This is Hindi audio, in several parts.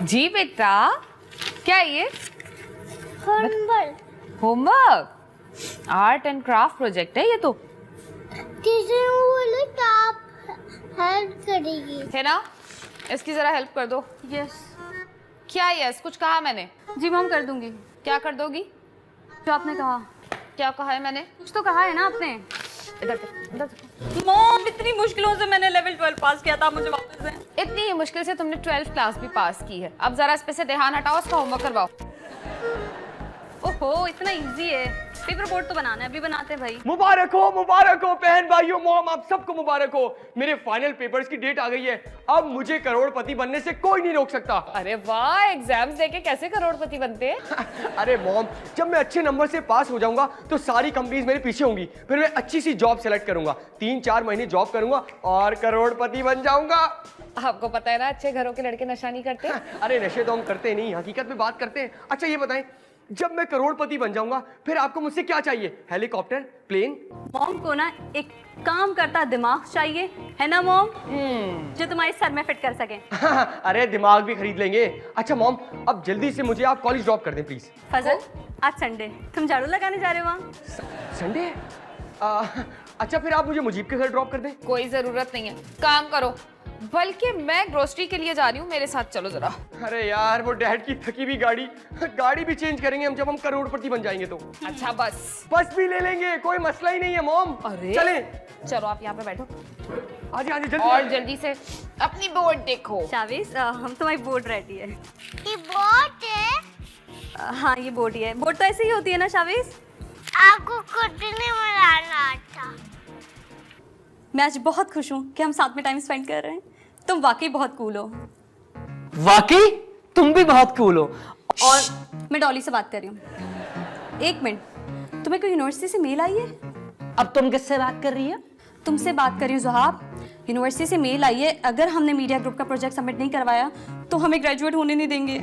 जी बेटा, क्या है ये? Homework. Homework? Art and craft project है ये तो। टीचर ने बोला कि आप हेल्प करेगी। है ना? इसकी जरा हेल्प कर दो। यस। क्या यस? कुछ कहा मैंने? जी मॉम, कर दूंगी। क्या कर दोगी? जो आपने कहा। क्या कहा है मैंने? कुछ तो कहा है ना आपने। इधर मॉम, इतनी मुश्किलों से मैंने लेवल 12 पास किया था, मुझे वापस दें। इतनी ही मुश्किल से तुमने 12th क्लास भी पास की है। अब जरा इस पे से ध्यान हटाओ, उसका होमवर्क करवाओ। ओहो, इतना इजी है। पेपर बोर्ड तो बनाना है, अभी बनाते हैं भाई। मुबारक हो बहन भाइयों, मॉम, आप सबको मुबारक हो। मेरे फाइनल पेपर्स की डेट आ गई है। अब मुझे करोड़पति बनने से कोई नहीं रोक सकता। अरे वाह, एग्जाम्स देके कैसे करोड़पति बनते हैं? अरे मॉम, जब मैं अच्छे नंबर से पास हो जाऊंगा तो सारी कंपनीज मेरे पीछे होंगी। फिर मैं अच्छी सी जॉब सेलेक्ट करूंगा, 3-4 महीने जॉब करूंगा और करोड़पति बन जाऊंगा। आपको पता है ना, अच्छे घरों के लड़के नशा नहीं करते। अरे नशे तो हम करते नहीं, हकीकत में बात करते हैं। अच्छा ये बताएं, जब मैं करोड़पति बन जाऊंगा फिर आपको मुझसे क्या चाहिए? Helicopter, plane? मॉम को ना एक काम करता दिमाग चाहिए, है ना मॉम? जो तुम्हारे सर में फिट कर सके। अरे दिमाग भी खरीद लेंगे। अच्छा मॉम, अब जल्दी से मुझे आप कॉलेज ड्रॉप कर दें प्लीज। फजल, आज संडे, तुम झाड़ू लगाने जा रहे हो वहाँ? संडे? अच्छा फिर आप मुझे मुजीब के घर ड्रॉप कर दें। कोई जरूरत नहीं है, काम करो। बल्कि मैं ग्रोसरी के लिए जा रही हूँ, मेरे साथ चलो जरा। अरे यार, वो डैड की थकी हुई गाड़ी भी चेंज करेंगे हम जब हम करोड़पति बन जाएंगे तो। अच्छा बस भी ले लेंगे, कोई मसला ही नहीं है मॉम। अरे चले। चलो आप यहाँ पे बैठो आजी जल्दी। और जल्दी से अपनी बोर्ड देखो। शाविस, हम तुम्हारी बोर्ड रेडी है। ये बोर्ड है? हाँ, ये बोर्ड ही है। बोर्ड तो ऐसे ही होती है ना शाविस? आपको कुछ नहीं बनाना आता। मैं आज बहुत खुश हूँ कि हम साथ में टाइम स्पेंड कर रहे हैं। तुम वाकई बहुत कूल हो। वाकई तुम भी बहुत कूल हो। और मैं डॉली से बात कर रही हूँ। एक मिनट, तुम्हें कोई यूनिवर्सिटी से मेल आई है? अब तुम किससे बात कर रही है? तुमसे बात कर रही हूँ ज़ुहाब। यूनिवर्सिटी से मेल आई है, अगर हमने मीडिया ग्रुप का प्रोजेक्ट सबमिट नहीं करवाया तो हमें ग्रेजुएट होने नहीं देंगे।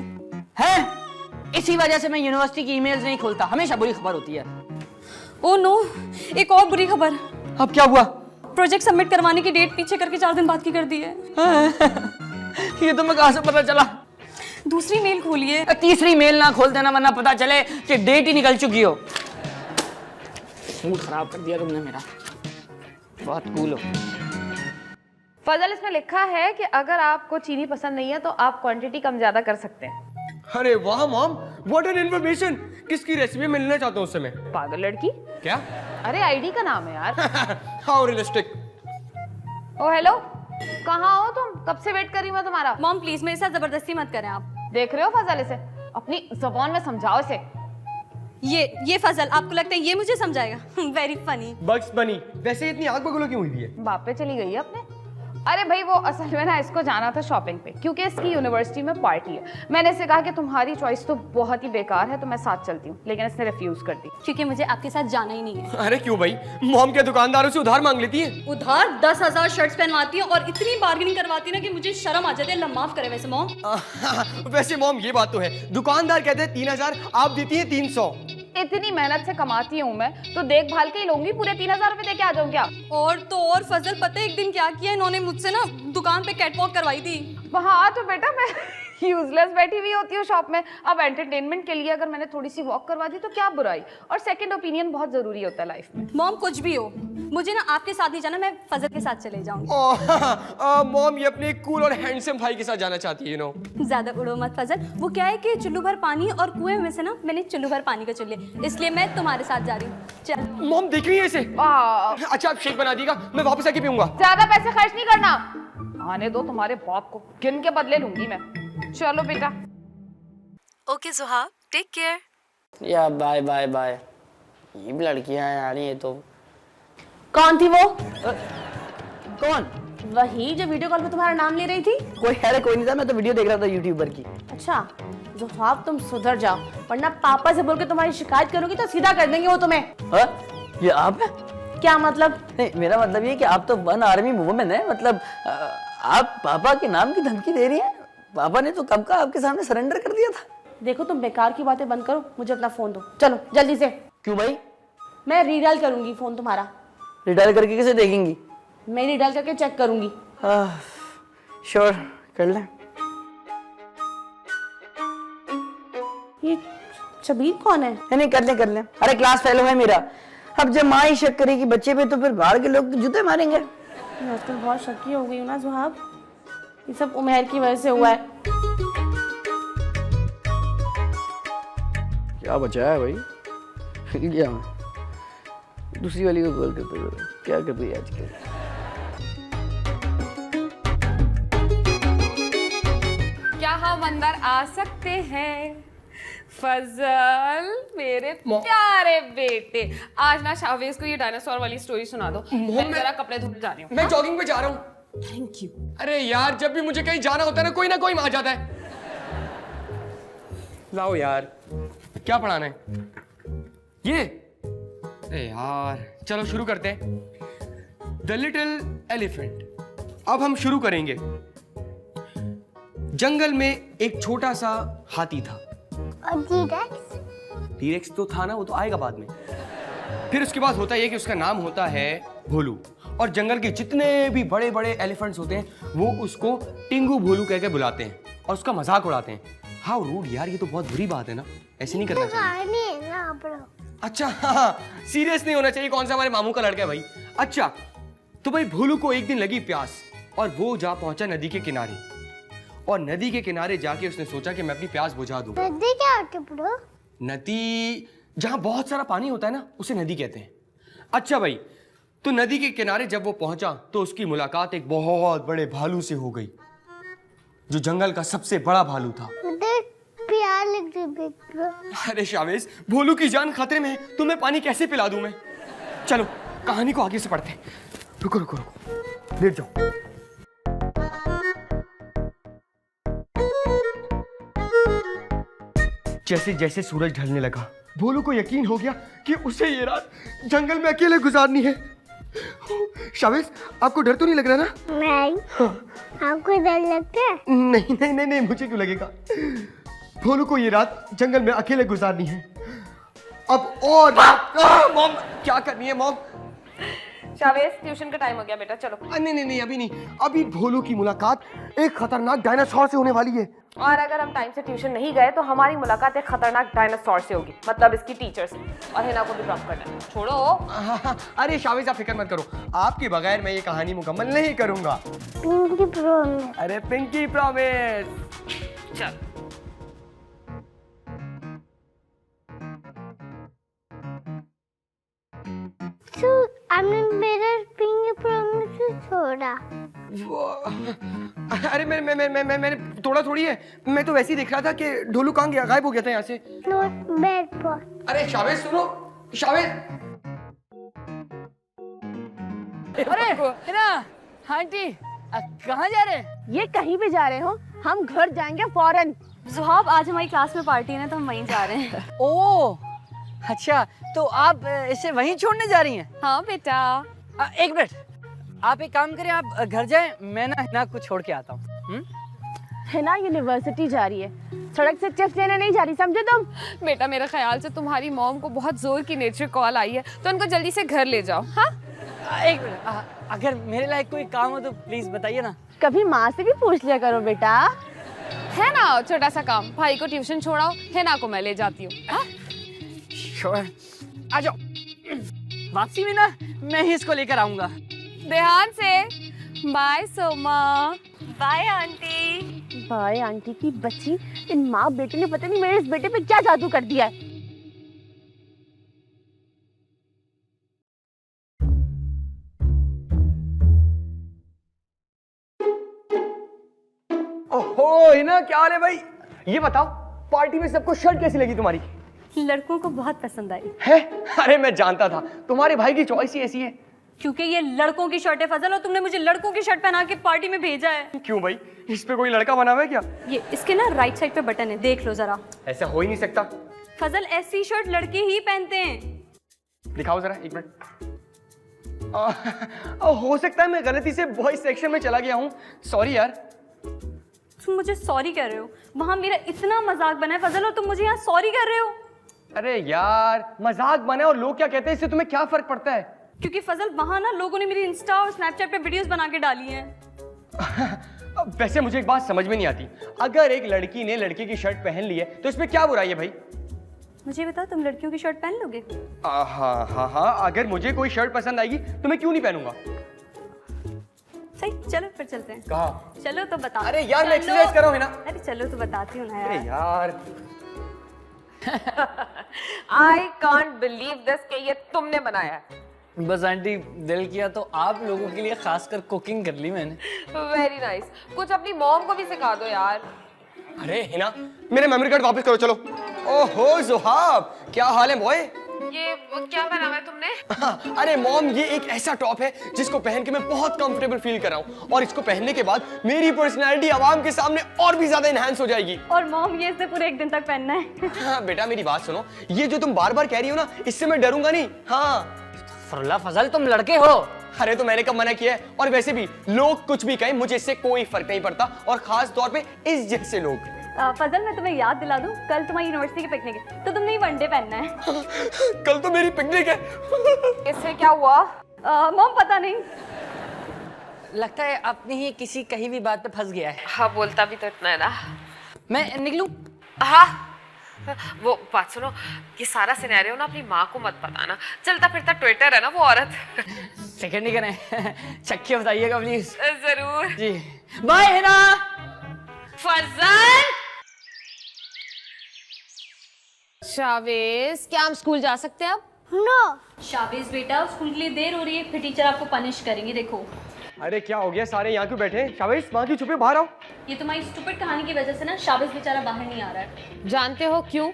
हैं? इसी वजह से मैं यूनिवर्सिटी की ईमेल्स नहीं खोलता, हमेशा बुरी खबर होती है। ओह नो, एक और बुरी खबर। अब क्या हुआ? प्रोजेक्ट सबमिट करवाने की डेट पीछे करके 4 दिन बाद की कर दी है। ये तुम्हें कहाँ से पता चला? दूसरी मेल खोलिए। तीसरी मेल ना खोल देना, वरना पता चले कि डेट ही निकल चुकी हो। मूड खराब कर दिया तुमने मेरा। बहुत कूल हो। फजल, इसमें लिखा है कि अगर आपको चीनी पसंद नहीं है तो आप क्वांटिटी कम ज्यादा कर सकते हैं। अरे वाह मॉम, व्हाट एन इन्फॉर्मेशन। किसकी रेसिपी मैं लेना चाहता हूँ उससे मैं। पागल लड़की। क्या? अरे आईडी का नाम है यार। How realistic. ओ हेलो, कहाँ हो तुम? कब से वेट कर रही हूँ मैं तुम्हारा। मॉम प्लीज मेरे साथ जबरदस्ती मत करें आप। देख रहे हो फजल, इसे अपनी जुबान में समझाओ इसे। ये फजल, आपको लगता है ये मुझे समझाएगा? Very funny. बग्स बनी, वैसे इतनी आग बगुलों क्यों हुई है? बाप पे चली गई है अपने। अरे भाई, वो असल में ना इसको जाना था शॉपिंग पे, क्योंकि इसकी यूनिवर्सिटी में पार्टी है। मैंने इसे कहा कि तुम्हारी चॉइस तो बहुत ही बेकार है तो मैं साथ चलती हूँ, लेकिन इसने रिफ्यूज कर दी। क्योंकि मुझे आपके साथ जाना ही नहीं है। अरे क्यों भाई? मॉम क्या दुकानदारों से उधार मांग लेती है? उधार 10,000 शर्ट्स पहनवाती है और इतनी बार्गेनिंग करवाती है ना कि मुझे शर्म आ जाती है। अल्लाह माफ करे वैसे मॉम। वैसे मॉम ये बात तो है, दुकानदार कहते हैं 3,000, आप देती हैं 300। इतनी मेहनत से कमाती हूँ मैं तो देखभाल के ही लूंगी, पूरे 3,000 रुपए दे के आ जाऊँ क्या? और तो और फजल, पता है एक दिन क्या किया इन्होंने मुझसे ना, दुकान पे कैटवॉक करवाई थी। हाँ तो बेटा, मैं यूजलेस बैठी हुई होती हूँ शॉप में। अब एंटरटेनमेंट के लिए अगर मैंने थोड़ी सी वॉक करवा दी तो क्या बुराई। और सेकंड ओपिनियन बहुत जरूरी होता है लाइफ में। मॉम कुछ भी हो, मुझे ना आपके साथ नहीं जाना, मैं फजल के साथ चले जाऊंगी। मॉम ये अपने कूल और हैंडसम भाई के साथ जाना चाहती है, यू नो। ज्यादा उड़ो मत फजल। वो क्या है कि चुल्लू भर पानी और कुएं में से ना मैंने चुल्लू भर पानी का चुल्ले, इसलिए मैं तुम्हारे साथ जा रही हूँ। चल मॉम देख रही है इसे? अच्छा आप शेक बना दीजिएगा, मैं वापस आके पीऊंगा। ज्यादा पैसे खर्च नहीं करना, आने दो तुम्हारे बाप को, गिन के बदले लूंगी मैं। चलो बेटा। Okay Zuhab, take care. या बाय बाय बाय। ये भी लड़कियां हैं यार, ये तो। कौन थी वो? कौन? वही जो वीडियो कॉल पे तुम्हारा नाम ले रही थी। कोई है? कोई नहीं था, मैं तो वीडियो देख रहा था यूट्यूबर की। अच्छा ज़ुहाब, तुम सुधर जाओ वरना पापा से बोल के तुम्हारी शिकायत करूंगी तो सीधा कर देंगे वो तुम्हें। हाँ? ये आप है? क्या मतलब? नहीं, मेरा मतलब ये कि आप तो 1 आर्मी वुमेन है, मतलब आप पापा के नाम की धमकी दे रही हैं। पापा ने तो कब का आपके सामने सरेंडर कर दिया था। देखो तुम बेकार की बातें बंद करो, मुझे अपना फोन दो। चलो जल्दी से। क्यों भाई? मैं रीडायल करूंगी फोन तुम्हारा। रिटायर करके कैसे देखेंगी? मैं रीडायल करके चेक करूंगी। श्योर, कर लें। ये शबीर कौन है? नहीं कर ले। अरे क्लास फेलो है मेरा। अब जब माँ ही शक करेगी बच्चे पे तो फिर बाहर के लोग तो जूते मारेंगे। मैं आजकल बहुत शकी हो गई हूँ ना सुहाब, ये सब उमेर की वजह से हुआ है। क्या बचा है भाई? हिल गया मैं। दूसरी वाली को कॉल करते हुए क्या कर रही है आजकल? क्या हम अंदर आ सकते हैं? फजल मेरे प्यारे बेटे, आज ना शाहवेज को ये डायनासोर वाली स्टोरी सुना दो। मैं जरा कपड़े धोने जा रही हूँ। मैं जॉगिंग पे जा रहा हूँ। Thank you. अरे यार, जब भी मुझे कहीं जाना होता है ना कोई आ जाता है। लाओ यार, क्या पढ़ाना है? ये? अरे यार, चलो शुरू करते हैं। The little elephant. अब हम शुरू करेंगे। जंगल में एक छोटा सा हाथी था। और टी-रेक्स? टी-रेक्स तो था ना, वो तो आएगा बाद में। फिर उसके बाद होता है कि उसका नाम होता है भोलू, और जंगल के जितने भी बड़े बड़े एलिफेंट्स होते हैं वो उसको टिंगू भोलू कह के बुलाते हैं और उसका मजाक उड़ाते हैं। हाउ रूड यार, ये तो बहुत बुरी बात है ना, ऐसे नहीं करना चाहिए। कहानी है ना ब्रो। अच्छा हाँ, सीरियस नहीं होना चाहिए। कौन सा हमारे मामू का लड़का है भाई। अच्छा, तो भाई भोलू को एक दिन लगी प्यास और वो जा पहुंचा नदी के किनारे, और नदी के किनारे जाके उसने सोचा कि मैं अपनी प्यास बुझा दूं। नदी क्या होती है ब्रो? नदी जहां बहुत सारा पानी होता है ना, उसे नदी कहते हैं। अच्छा भाई, तो नदी के किनारे जब वो पहुंचा तो उसकी मुलाकात एक बहुत बड़े भालू से हो गई, जो जंगल का सबसे बड़ा भालू था। मुझे प्यार लग रही है ब्रो। अरे शावेज, भोलू की जान खतरे में है, तुम्हें पानी कैसे पिला दूं मैं? चलो कहानी को आगे से पढ़ते हैं। रुको रुको रुको, लेट जाओ। जैसे जैसे सूरज ढलने लगा, भोलू को यकीन हो गया कि उसे ये रात जंगल में अकेले गुजारनी है। शावेज, आपको डर तो नहीं लग रहा ना? नहीं। आपको डर लगता है? नहीं नहीं नहीं नहीं, मुझे क्यों लगेगा। भोलू को ये रात जंगल में अकेले गुजारनी है। अब और मॉम, क्या करनी है मॉम? शाहवेज, ट्यूशन का टाइम हो गया बेटा, चलो। नहीं नहीं नहीं, अभी नहीं। अभी भोलू की मुलाकात एक खतरनाक डायनासोर से होने वाली है। और अगर हम टाइम से ट्यूशन नहीं गए तो हमारी मुलाकात एक खतरनाक डायनासोर से होगी, मतलब इसकी टीचर से। और हिना को भी ड्रॉप करना है। छोड़ो। अरे शावेज, आप फिक्र मत करो, आपके बगैर मैं ये कहानी मुकम्मल नहीं करूंगा। Pinky promise. अरे पिंकी प्रॉमिस। चल। तो आपने मेरा पिंकी प्रॉमिस से छोड़ा। अरे मैंने थोड़ा थोड़ी है, मैं तो वैसे ही देख रहा था कि ढोलू कहाँ गया, गायब हो गया था यहाँ से। Not bad boy. अरे शावेज सुनो, शावेज। अरे हिना, आंटी कहाँ जा रहे हैं? ये कहीं भी जा रहे हो, हम घर जाएंगे फौरन। सुहाब, आज हमारी क्लास में पार्टी है ना, तो हम वहीं जा रहे हैं। ओह अच्छा, तो आप इसे वहीं छोड़ने जा रही हैं? हाँ बेटा। एक मिनट, आप एक काम करें, आप घर जाएं, मैं ना हिना को छोड़ के आता हूँ। है ना, यूनिवर्सिटी जा रही है, सड़क से चिप्स लेने नहीं जा रही, समझे तुम? बेटा, मेरे ख्याल से तुम्हारी मॉम को बहुत जोर की नेचर कॉल आई है, तो उनको जल्दी से घर ले जाओ। हाँ, एक मिनट, अगर मेरे लायक कोई काम हो तो प्लीज बताइए ना। कभी माँ से भी पूछ लिया करो बेटा। है ना छोटा सा काम, भाई को ट्यूशन छोड़ाओ, हिना को मैं ले जाती हूँ। श्योर, आ जाओ। वापसी में ना मैं ही इसको लेकर आऊंगा। ध्यान से। Bye Soma. Bye aunty. Bye aunty की बच्ची, इन माँ बेटे ने पता नहीं मेरे इस बेटे पे क्या जादू कर दिया है। ओहो हिना, क्या हाल है भाई? ये बताओ, पार्टी में सबको शर्ट कैसी लगी तुम्हारी? लड़कों को बहुत पसंद आई। है? अरे मैं जानता था, तुम्हारे भाई की चॉइस ही ऐसी है। क्योंकि ये लड़कों की शर्ट है फजल, और तुमने मुझे लड़कों की शर्ट पहना के पार्टी में भेजा है। क्यों भाई, इस पे कोई लड़का बना हुआ है क्या? ये इसके ना राइट साइड पे बटन है, देख लो जरा। ऐसा हो ही नहीं सकता। फजल, ऐसी शर्ट लड़के ही पहनते हैं। दिखाओ जरा, एक मिनट। हो सकता है मैं गलती से बॉयज सेक्शन में चला गया हूँ, सॉरी यार। तुम मुझे सॉरी कह रहे हो? वहां मेरा इतना मजाक बना है फजल, और तुम मुझे यहाँ सॉरी कर रहे हो? अरे यार, मजाक बने और लोग क्या कहते हैं इससे तुम्हें क्या फर्क पड़ता है? क्योंकि फजल वहां ना लोगों ने मेरी इंस्टा और स्नैपचैट पे वीडियोस बना के डाली हैं। अब वैसे मुझे एक बात समझ में नहीं आती, अगर एक लड़की ने लड़के की शर्ट पहन ली है तो इसमें क्या बुराई है भाई? मुझे बताओ, तुम लड़कियों की शर्ट पहन लोगे? हाँ हाँ हाँ, अगर मुझे कोई शर्ट पसंद आएगी तो मैं क्यों नहीं पहनूंगा? सही, चलो फिर चलते हैं। कहाँ? चलो तो बता। अरे यार मैं एक्सरसाइज कर रहा हूँ ना। अरे चलो तो बताती हूँ ना अरे यार। यार आई कांट बिलीव दिस कि ये तुमने बनाया है। बस आंटी, दिल किया तो आप लोगों के लिए खासकर कुकिंग कर ली मैंने। Very nice. कुछ अपनी मॉम को भी सिखा दो यार। अरे हिना, मेरे मेमोरी कार्ड वापस करो चलो। ओहो ज़ुहाब, क्या हाल है बॉय? ये क्या पहना हुआ है तुमने? अरे मॉम, ये एक ऐसा टॉप है जिसको पहन के मैं बहुत कंफर्टेबल फील कर रहा हूँ, और इसको पहनने के बाद मेरी पर्सनैलिटी आवाम के सामने और भी ज्यादा इनहैंस हो जाएगी। और मॉम, ये इसे पूरे एक दिन तक पहनना है। हाँ बेटा मेरी बात सुनो, ये जो तुम बार बार कह रही हो ना, इससे मैं डरूंगा नहीं। हाँ फरला फजल, तुम लड़के हो। अरे तो मैंने कब मना किया है? और वैसे भी लोग कुछ भी कहें मुझे इससे कोई फर्क नहीं पड़ता, और खास तौर पे इस जैसे लोग। फजल, मैं तुम्हें याद दिला दूं, कल तुम्हारी यूनिवर्सिटी की पिकनिक है, तो तुमने ये वनडे पहनना है। कल तो मेरी पिकनिक है। इससे क्या हुआ? मॉम पता नहीं। लगता है अपनी ही किसी कहीं भी बात पे फंस गया है। हाँ, बोलता भी तो इतना है ना। मैं निकलूं? हाँ, वो बात सुनो, ये सारा सिनेरियो ना अपनी माँ को मत बताना। चलता फिरता ट्विटर है ना वो औरत। सेकंड नहीं करें, चक्की बताइएगा प्लीज। जरूर जी, बाय हिना। फजल। शावेज, क्या हम स्कूल जा सकते हैं अब? नो। शाबिज बेटा, स्कूल के लिए देर हो रही है, फिर टीचर आपको पनिश करेंगे। देखो, अरे क्या हो गया, सारे यहाँ क्यों बैठे हैं? शाबाश, वहाँ क्यों छुपे, बाहर आओ। ये तुम्हारी स्टूपिड कहानी की वजह से ना शाबिज बेचारा बाहर नहीं आ रहा है। जानते हो क्यों?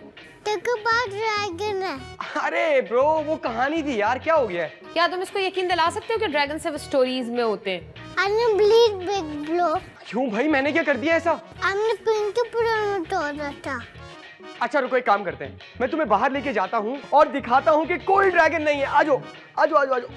तेरे पास ड्रैगन है। अरे ब्रो, वो कहानी थी यार, क्या हो गया है? क्या तुम इसको यकीन दिला सकते हो कि ड्रैगन सिर्फ स्टोरीज में होते हैं? हमने ब्लीड बिग ब्लो। क्यों भाई, मैंने क्या कर दिया ऐसा? हमने पिंक पुराना तोड़ा था। अच्छा रुको, एक काम करते हैं, मैं तुम्हें बाहर लेके जाता हूँ और दिखाता हूँ कि कोई ड्रैगन नहीं है। आजो आजो आजो आजो।